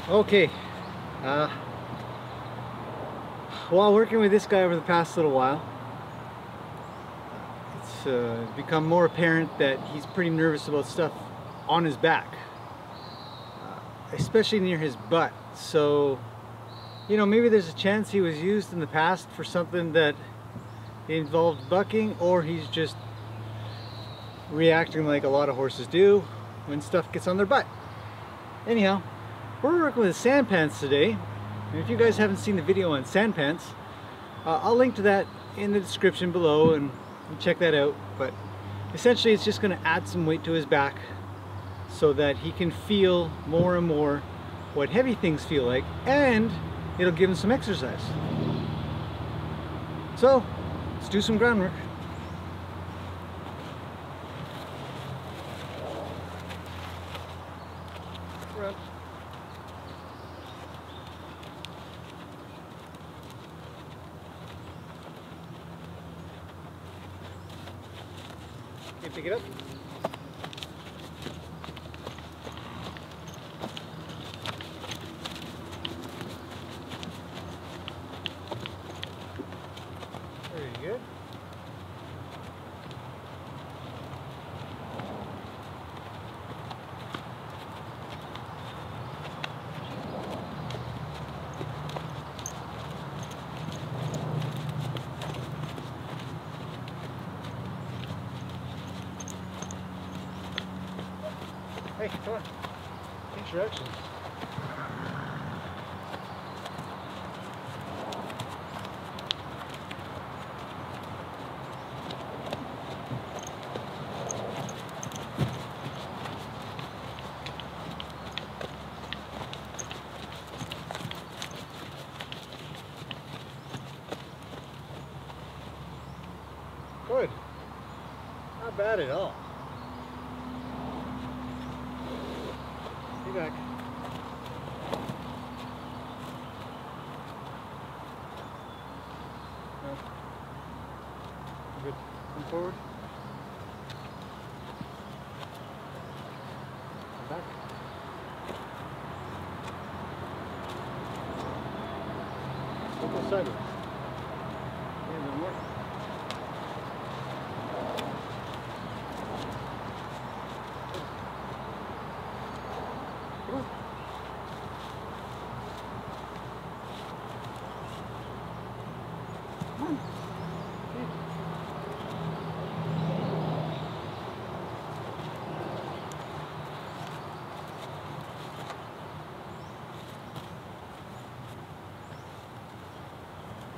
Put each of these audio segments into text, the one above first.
Okay, while working with this guy over the past little while, it's become more apparent that he's pretty nervous about stuff on his back, especially near his butt. So, you know, maybe there's a chance he was used in the past for something that involved bucking, or he's just reacting like a lot of horses do when stuff gets on their butt. Anyhow, we're working with sand pants today, and if you guys haven't seen the video on sand pants, I'll link to that in the description below and check that out. But essentially it's just going to add some weight to his back so that he can feel more and more what heavy things feel like, and it'll give him some exercise. So let's do some groundwork. Run. Okay, pick it up. Very good. Hey, come on. Change directions. Good. Not bad at all. Be back. No. Good. Come forward. Come back. Don't go sideways. Yeah, one more. Come on. Come on.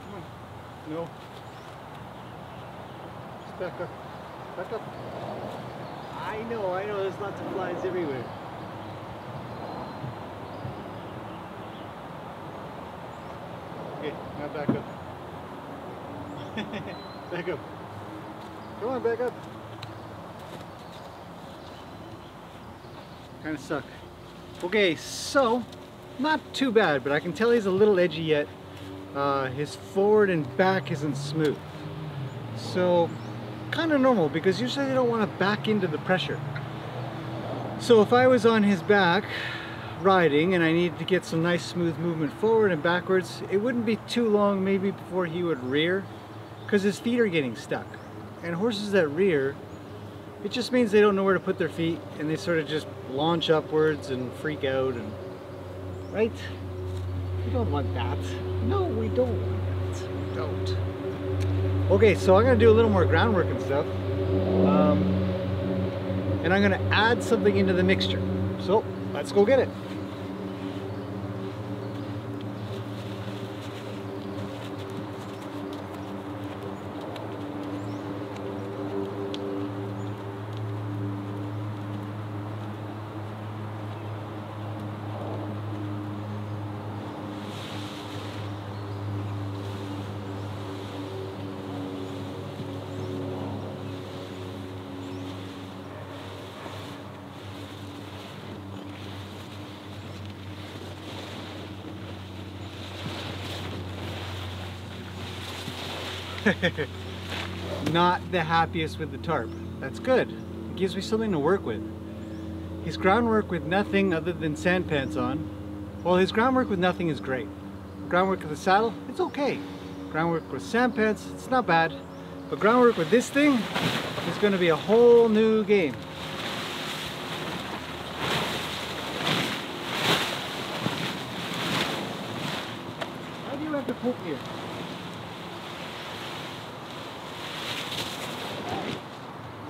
Come on. No. Just back up. Back up. I know, there's lots of flies everywhere. Okay, now back up. Back up. Come on, back up. Kind of suck. Okay, so not too bad, but I can tell he's a little edgy yet. His forward and back isn't smooth. So kind of normal, because usually they don't want to back into the pressure. So if I was on his back riding and I needed to get some nice smooth movement forward and backwards, it wouldn't be too long maybe before he would rear, because his feet are getting stuck. And horses that rear, it just means they don't know where to put their feet, and they sort of just launch upwards and freak out, and right? We don't want that. No, we don't want that. We don't. Okay, so I'm going to do a little more groundwork and stuff, and I'm going to add something into the mixture. So let's go get it. Not the happiest with the tarp. That's good. It gives me something to work with. His groundwork with nothing other than sand pants on Well, his groundwork with nothing is great. Groundwork with the saddle, it's okay. Groundwork with sand pants, it's not bad. But groundwork with this thing is going to be a whole new game. Why do you have to poke here?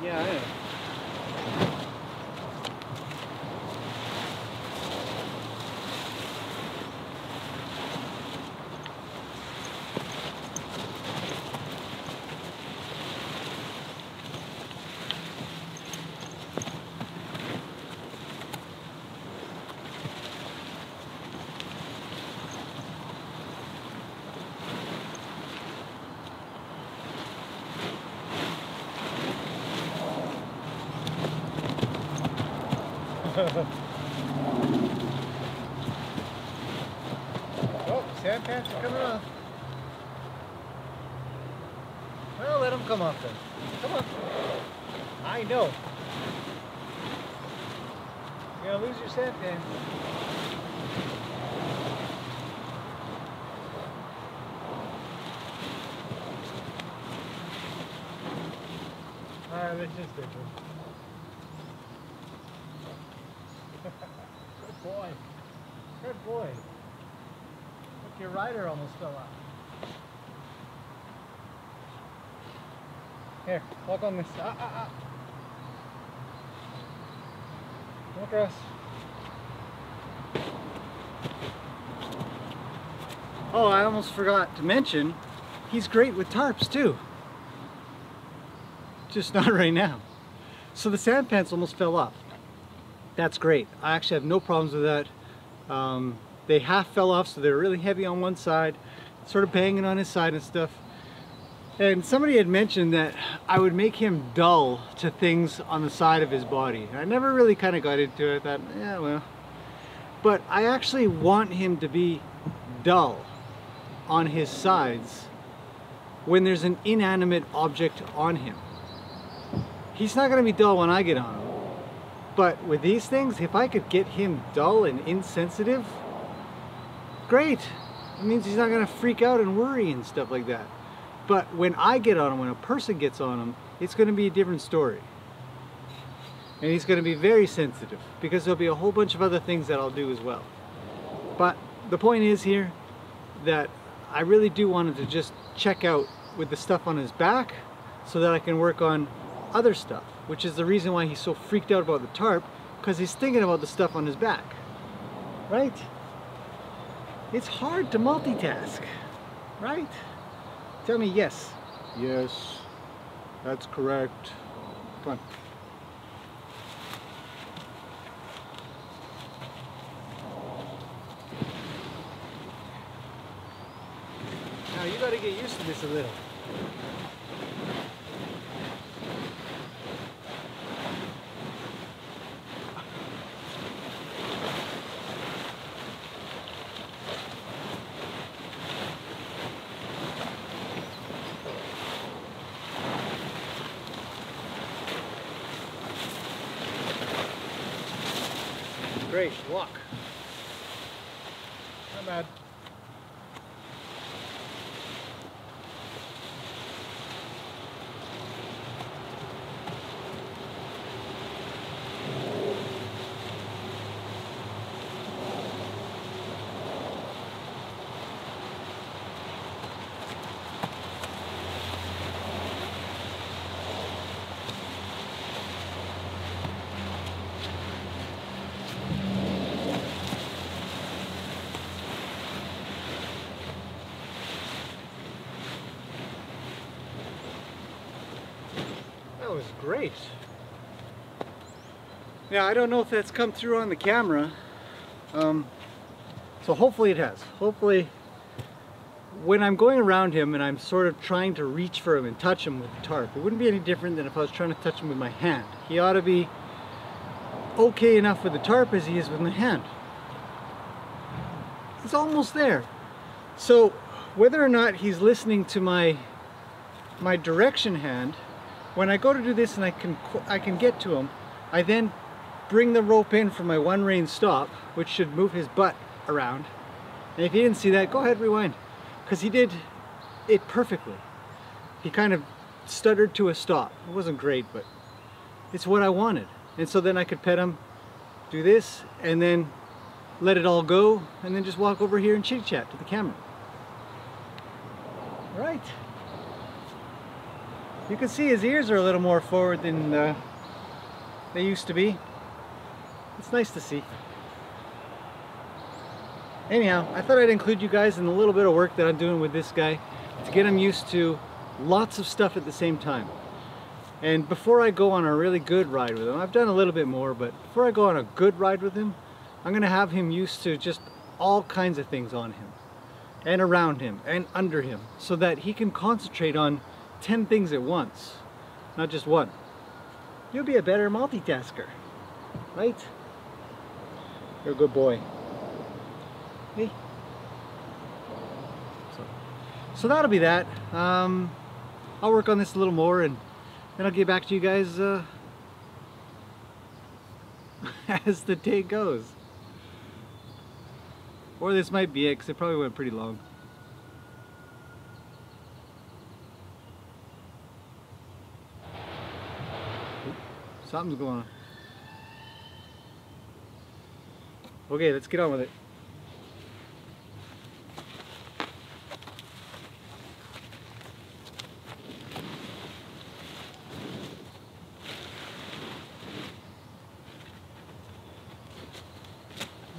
Yeah, I know. Oh, sand pants are coming off. Well, let them come off then. Come on. I know. You're gonna lose your sand pants. Alright, let's just do it. Good boy. Good boy. Look, your rider almost fell off. Here, walk on this. Come across. Oh, I almost forgot to mention, he's great with tarps too. Just not right now. So the sand pants almost fell off. That's great. I actually have no problems with that. They half fell off, so they're really heavy on one side, sort of banging on his side and stuff. And somebody had mentioned that I would make him dull to things on the side of his body. I never really kind of got into it. I thought, yeah, well. But I actually want him to be dull on his sides when there's an inanimate object on him. He's not going to be dull when I get on him. But with these things, if I could get him dull and insensitive, great. It means he's not going to freak out and worry and stuff like that. But when I get on him, when a person gets on him, it's going to be a different story. And he's going to be very sensitive because there'll be a whole bunch of other things that I'll do as well. But the point is here that I really do want him to just check out with the stuff on his back so that I can work on other stuff, which is the reason why he's so freaked out about the tarp, because he's thinking about the stuff on his back, right? It's hard to multitask, right? Tell me yes. Yes, that's correct. Come on. Now you gotta get used to this a little. Great, walk. Not bad. That was great. Yeah, I don't know if that's come through on the camera. So hopefully it has. Hopefully when I'm going around him and I'm sort of trying to reach for him and touch him with the tarp, it wouldn't be any different than if I was trying to touch him with my hand. He ought to be okay enough with the tarp as he is with my hand. It's almost there. So whether or not he's listening to my direction hand, when I go to do this and I can get to him, I then bring the rope in for my one rein stop, which should move his butt around. And if you didn't see that, go ahead, rewind. Because he did it perfectly. He kind of stuttered to a stop. It wasn't great, but it's what I wanted. And so then I could pet him, do this, and then let it all go, and then just walk over here and chit chat to the camera. Right. You can see his ears are a little more forward than they used to be. It's nice to see. Anyhow, I thought I'd include you guys in a little bit of work that I'm doing with this guy to get him used to lots of stuff at the same time. And before I go on a really good ride with him, I've done a little bit more, but before I go on a good ride with him, I'm going to have him used to just all kinds of things on him and around him and under him so that he can concentrate on 10 things at once, not just one. You'll be a better multitasker, right? You're a good boy. Hey. So that'll be that. I'll work on this a little more and then I'll get back to you guys as the day goes. Or this might be it, because it probably went pretty long. Something's going on. Okay, let's get on with it.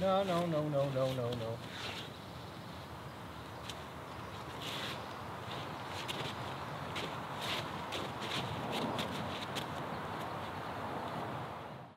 No.